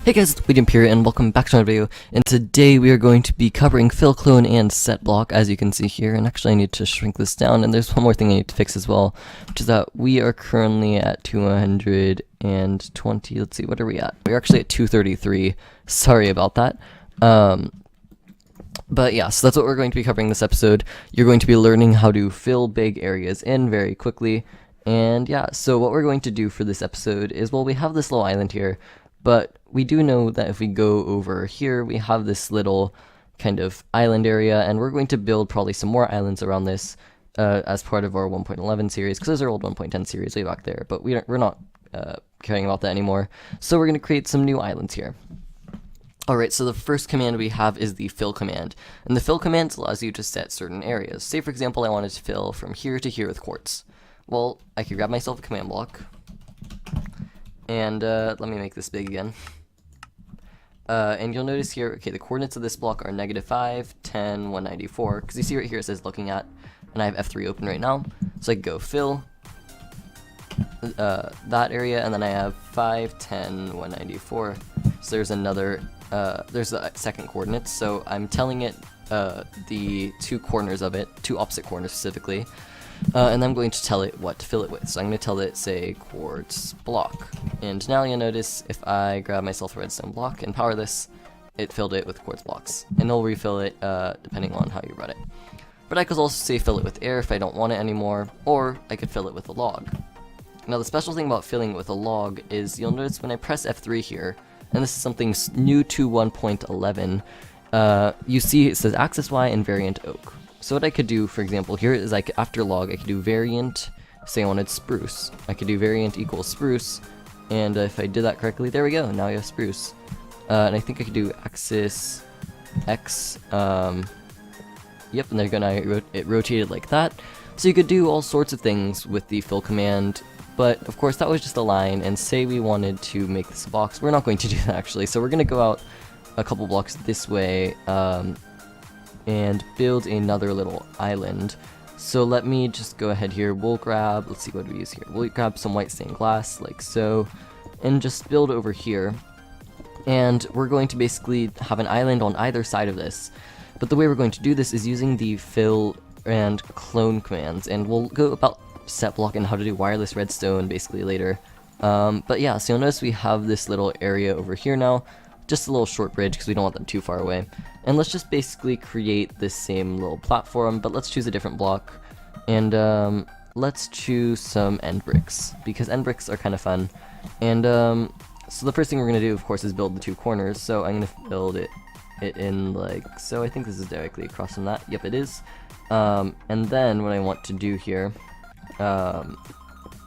Hey guys, it's Wavejump here, and welcome back to another video. And today we are going to be covering fill, clone, and Setblock, as you can see here. And actually I need to shrink this down, and there's one more thing I need to fix as well, which is that we are currently at 220, let's see, what are we at? We're actually at 233, sorry about that. But yeah, so that's what we're going to be covering this episode. You're going to be learning how to fill big areas in very quickly. And yeah, so what we're going to do for this episode is, well, we have this little island here, but we do know that if we go over here, we have this little kind of island area, and we're going to build probably some more islands around this as part of our 1.11 series, because there's our old 1.10 series way back there, but we're not caring about that anymore. So we're going to create some new islands here. Alright, so the first command we have is the fill command, and the fill command allows you to set certain areas. Say for example I wanted to fill from here to here with quartz. Well, I could grab myself a command block, and let me make this big again. And you'll notice here, okay, the coordinates of this block are -5, 10, 194, because you see right here it says looking at, and I have F3 open right now, so I can go fill that area, and then I have 5, 10, 194, so there's another, there's the second coordinates, so I'm telling it the two corners of it, two opposite corners specifically, and I'm going to tell it what to fill it with. So I'm going to tell it, say, quartz block. And now you'll notice if I grab myself a redstone block and power this, it filled it with quartz blocks. And it'll refill it depending on how you run it. But I could also say fill it with air if I don't want it anymore, or I could fill it with a log. Now the special thing about filling it with a log is you'll notice when I press F3 here, and this is something new to 1.11, you see it says axis Y and variant oak. So what I could do, for example, here is like after log, I could do variant, say I wanted spruce. I could do variant equals spruce, and if I did that correctly, there we go, now you have spruce. And I think I could do axis X, yep, and there you go, now it rotated like that. So you could do all sorts of things with the fill command, but of course that was just a line, and say we wanted to make this a box, we're not going to do that actually, so we're going to go out a couple blocks this way, and build another little island. So let me just go ahead here, we'll grab, let's see what do we use here, we'll grab some white stained glass, like so, and just build over here, and we're going to basically have an island on either side of this. But the way we're going to do this is using the fill and clone commands, and we'll go about Setblock and how to do wireless redstone basically later. But yeah, so you'll notice we have this little area over here now, just a little short bridge because we don't want them too far away. And let's just basically create this same little platform, but let's choose a different block. And let's choose some end bricks, because end bricks are kind of fun. And so the first thing we're going to do, of course, is build the two corners. So I'm going to build it in like so. I think this is directly across from that. Yep, it is. And then what I want to do here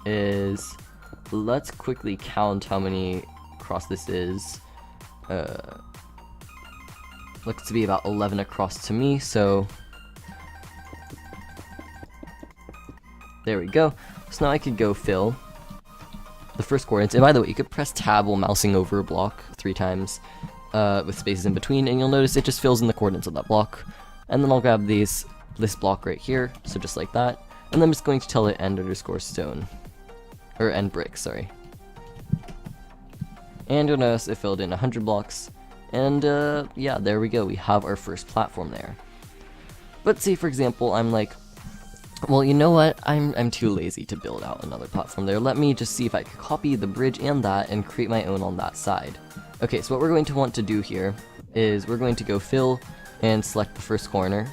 is let's quickly count how many across this is. Looks to be about 11 across to me, so there we go. So now I could go fill the first coordinates, and by the way, you could press tab while mousing over a block 3 times with spaces in between, and you'll notice it just fills in the coordinates of that block. And then I'll grab this block right here, so just like that, and then I'm just going to tell it end_stone, or end brick, sorry. And you'll notice it filled in 100 blocks, and yeah, there we go, we have our first platform there. But say for example, I'm like, well, you know what, I'm too lazy to build out another platform there, let me just see if I can copy the bridge and that, and create my own on that side. Okay, so what we're going to want to do here, is we're going to go fill, and select the first corner,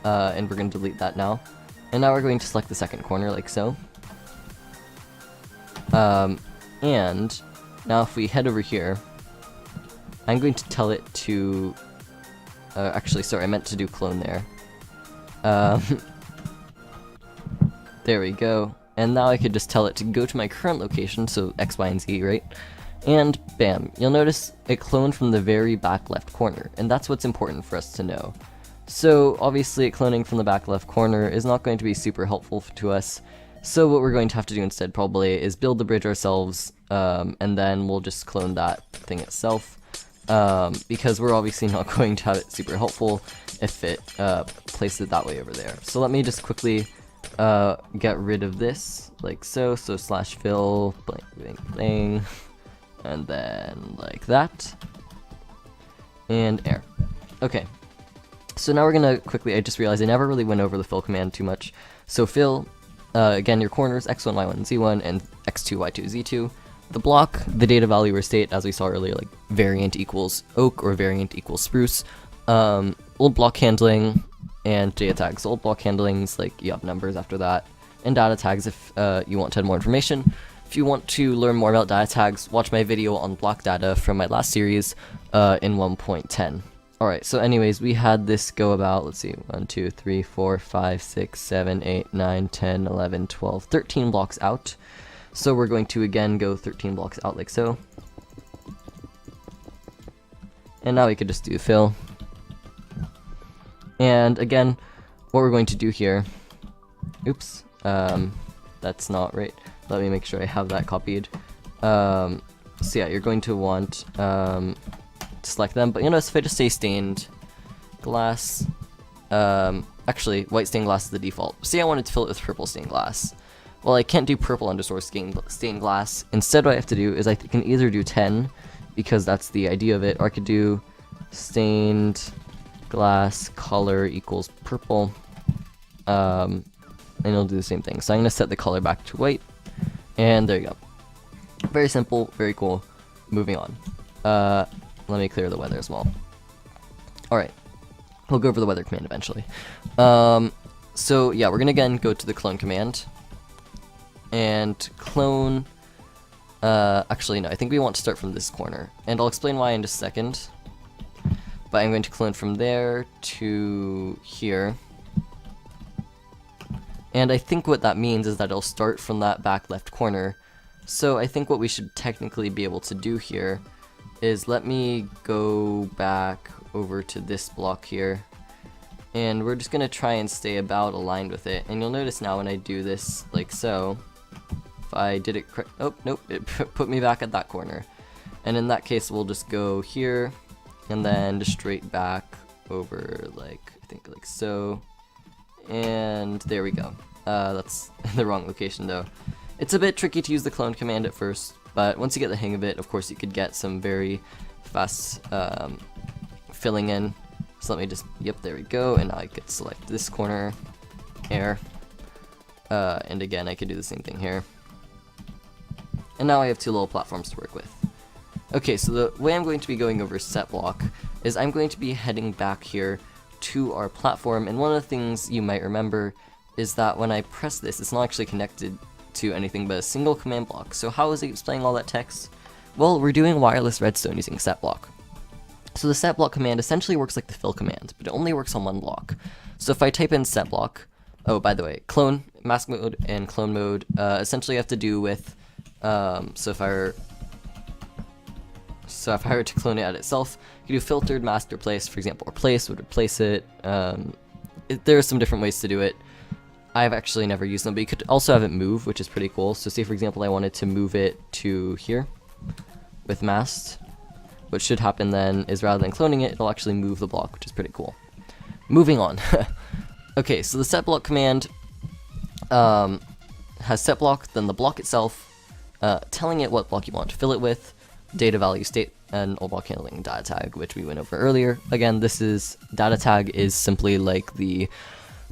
and we're going to delete that now. And now we're going to select the second corner, like so. And now if we head over here, I'm going to tell it to, actually sorry, I meant to do clone there. There we go, and now I could just tell it to go to my current location, so X, Y, and Z, right? And bam, you'll notice it cloned from the very back left corner, and that's what's important for us to know. So obviously cloning from the back left corner is not going to be super helpful to us, so what we're going to have to do instead probably is build the bridge ourselves, and then we'll just clone that thing itself, because we're obviously not going to have it super helpful if it places it that way over there. So let me just quickly get rid of this, like so, so slash fill, blank, blank, blank, and then like that, and air. Okay, so now we're gonna quickly, I just realized I never really went over the fill command too much. So fill, again, your corners, x1, y1, z1, and x2, y2, z2. The block, the data value or state, as we saw earlier, like variant equals oak or variant equals spruce. Old block handling and data tags. Old block handlings, like you have numbers after that, and data tags if you want to add more information. If you want to learn more about data tags, watch my video on block data from my last series in 1.10. Alright, so anyways, we had this go about, let's see, 1, 2, 3, 4, 5, 6, 7, 8, 9, 10, 11, 12, 13 blocks out. So we're going to again go 13 blocks out like so. And now we could just do fill. And again, what we're going to do here, oops, that's not right. Let me make sure I have that copied. So yeah, you're going to want to select them, but you notice if I just say stained glass, actually white stained glass is the default. Say I wanted to fill it with purple stained glass. Well, I can't do purple underscore stained glass. Instead, what I have to do is I can either do 10, because that's the idea of it, or I could do stained glass color equals purple, and it'll do the same thing. So I'm going to set the color back to white, and there you go. Very simple, very cool. Moving on. Let me clear the weather as well. Alright, we'll go over the weather command eventually. So yeah, we're going to again go to the clone command, and clone, actually no, I think we want to start from this corner, and I'll explain why in just a second. But I'm going to clone from there to here. And I think what that means is that it'll start from that back left corner. So I think what we should technically be able to do here is let me go back over to this block here. And we're just going to try and stay about aligned with it. And you'll notice now when I do this like so, if I did it correct, oh, nope, it put me back at that corner. And in that case, we'll just go here, and then just straight back over, like, I think like so. And there we go. That's the wrong location though. It's a bit tricky to use the clone command at first, but once you get the hang of it, of course you could get some very fast filling in. So let me just, yep, there we go, and now I could select this corner, air, and again I could do the same thing here. And now I have two little platforms to work with. Okay, so the way I'm going to be going over Setblock is I'm going to be heading back here to our platform, and one of the things you might remember is that when I press this, it's not actually connected to anything but a single command block. So how is it displaying all that text? Well, we're doing wireless redstone using Setblock. So the Setblock command essentially works like the fill command, but it only works on one block. So if I type in Setblock, oh, by the way, clone, mask mode, and clone mode essentially have to do with, so if I were to clone it at itself, you could do filtered, masked, replace, for example. Replace would replace it. There are some different ways to do it. I've actually never used them, but you could also have it move, which is pretty cool. So say, for example, I wanted to move it to here with masked. What should happen then is rather than cloning it, it'll actually move the block, which is pretty cool. Moving on. Okay, so the setblock command has setblock, then the block itself, telling it what block you want to fill it with, data value state, and old block handling data tag, which we went over earlier. Again, this is data tag is simply like the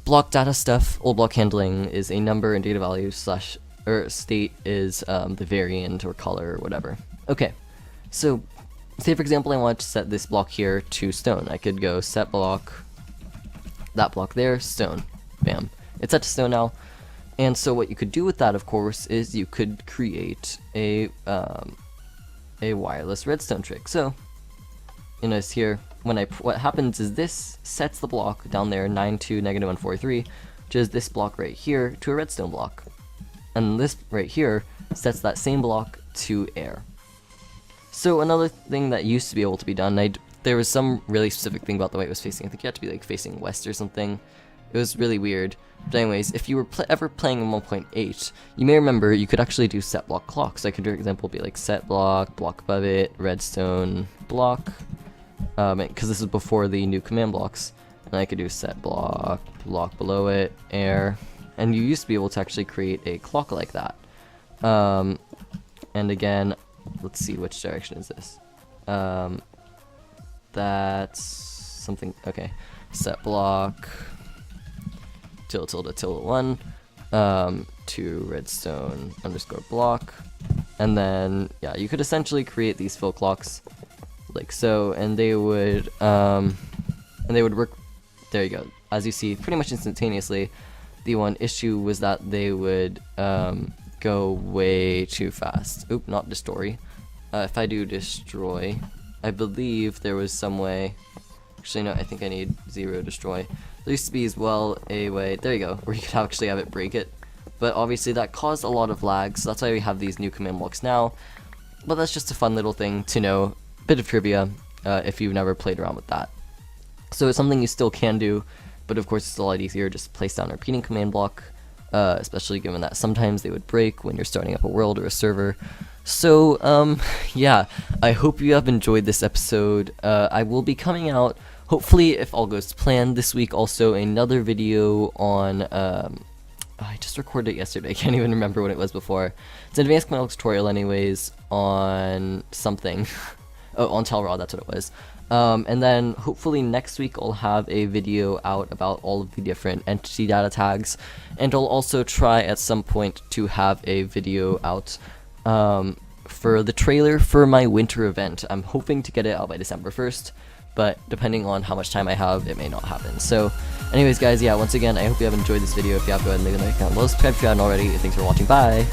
block data stuff. Old block handling is a number, and data value slash or state is the variant or color or whatever. Okay, so say for example I want to set this block here to stone. I could go set block, that block there, stone, bam, it's set to stone now. And so what you could do with that, of course, is you could create a wireless redstone trick. So you notice here, when what happens is this sets the block down there 9 to -143, which is this block right here, to a redstone block, and this right here sets that same block to air. So another thing that used to be able to be done, there was some really specific thing about the way it was facing. I think you had to be like facing west or something. It was really weird. But anyways, if you were ever playing in 1.8, you may remember you could actually do set block clock. So I could, for example, be like set block, block above it, redstone block, because this is before the new command blocks. And I could do set block, block below it, air, and you used to be able to actually create a clock like that. And again, let's see, which direction is this? That's something, okay. Set block, ~1, to redstone _ block. And then, yeah, you could essentially create these fill clocks like so, and they would work, there you go. As you see, pretty much instantaneously. The one issue was that they would go way too fast. Oop, not destroy. If I do destroy, I believe there was some way, actually no, I think I need 0 destroy. There used to be as well a way, there you go, where you could actually have it break it. But obviously that caused a lot of lag, so that's why we have these new command blocks now. But that's just a fun little thing to know, bit of trivia, if you've never played around with that. So it's something you still can do, but of course it's a lot easier just place down a repeating command block, especially given that sometimes they would break when you're starting up a world or a server. So, yeah, I hope you have enjoyed this episode. I will be coming out, hopefully, if all goes to plan, this week also another video on, I just recorded it yesterday, I can't even remember what it was before. It's an advanced command tutorial anyways, on something. Oh, on Telrod, that's what it was. And then hopefully next week I'll have a video out about all of the different entity data tags, and I'll also try at some point to have a video out for the trailer for my winter event. I'm hoping to get it out by December 1st, but depending on how much time I have, it may not happen. So anyways guys, yeah, once again, I hope you have enjoyed this video. If you have, go ahead and leave a like down below, subscribe if you haven't already. Thanks for watching, bye!